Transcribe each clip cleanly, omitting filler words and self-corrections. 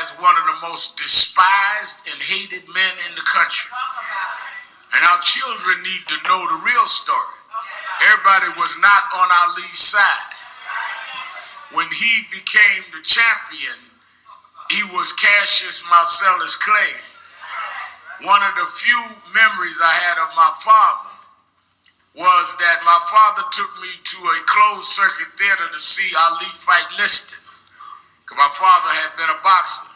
as one of the most despised and hated men in the country. And our children need to know the real story. Everybody was not on Ali's side. When he became the champion, he was Cassius Marcellus Clay. One of the few memories I had of my father was that my father took me to a closed circuit theater to see Ali fight Liston. Because my father had been a boxer.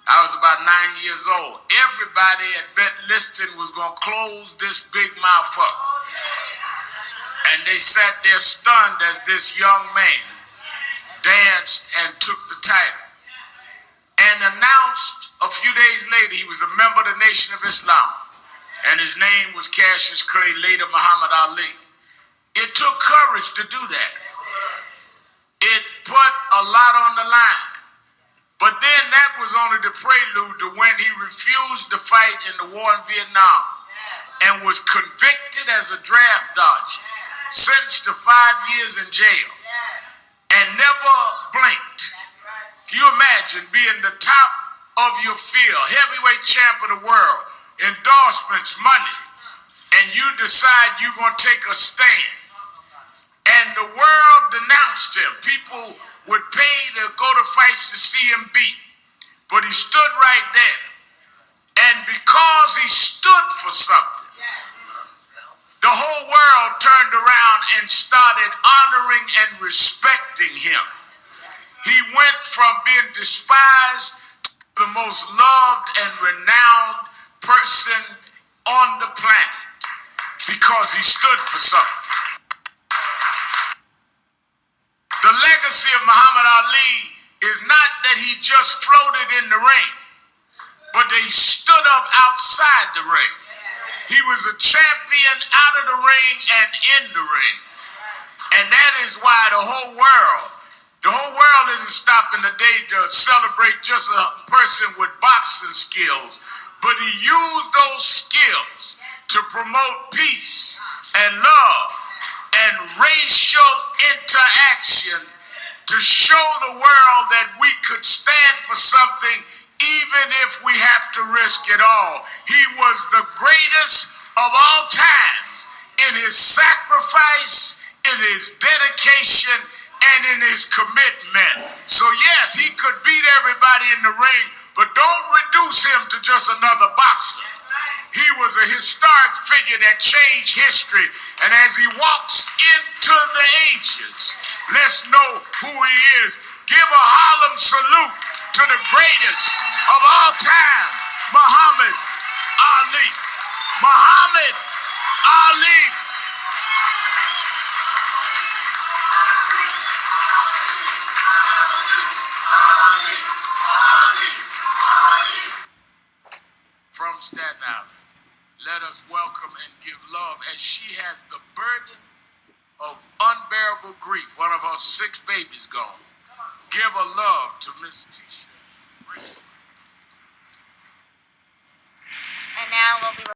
I was about 9 years old. Everybody had bet Liston was going to close this big mouth up. And they sat there stunned as this young man danced and took the title. And announced a few days later he was a member of the Nation of Islam. And his name was Cassius Clay, later Muhammad Ali. It took courage to do that. It put a lot on the line. But then that was only the prelude to when he refused to fight in the war in Vietnam and was convicted as a draft dodger, sentenced to 5 years in jail, and never blinked. Can you imagine being the top of your field, heavyweight champ of the world, endorsements, money, and you decide you're going to take a stand? And the world denounced him. People would pay to go to fights to see him beat. But he stood right there. And because he stood for something, the whole world turned around and started honoring and respecting him. He went from being despised to the most loved and renowned person on the planet because he stood for something. The legacy of Muhammad Ali is not that he just floated in the ring, but that he stood up outside the ring. He was a champion out of the ring and in the ring. And that is why the whole world isn't stopping today to celebrate just a person with boxing skills, but he used those skills to promote peace and love and racial interaction to show the world that we could stand for something even if we have to risk it all. He was the greatest of all times in his sacrifice, in his dedication, and in his commitment. So yes, he could beat everybody in the ring, but don't reduce him to just another boxer. He was a historic figure that changed history. And as he walks into the ages, let's know who he is. Give a Harlem salute to the greatest of all time, Muhammad Ali. Muhammad Ali. From Staten Island, let us welcome and give love as she has the burden of unbearable grief. One of her 6 babies gone. Give a love to Miss Tisha. And now we'll be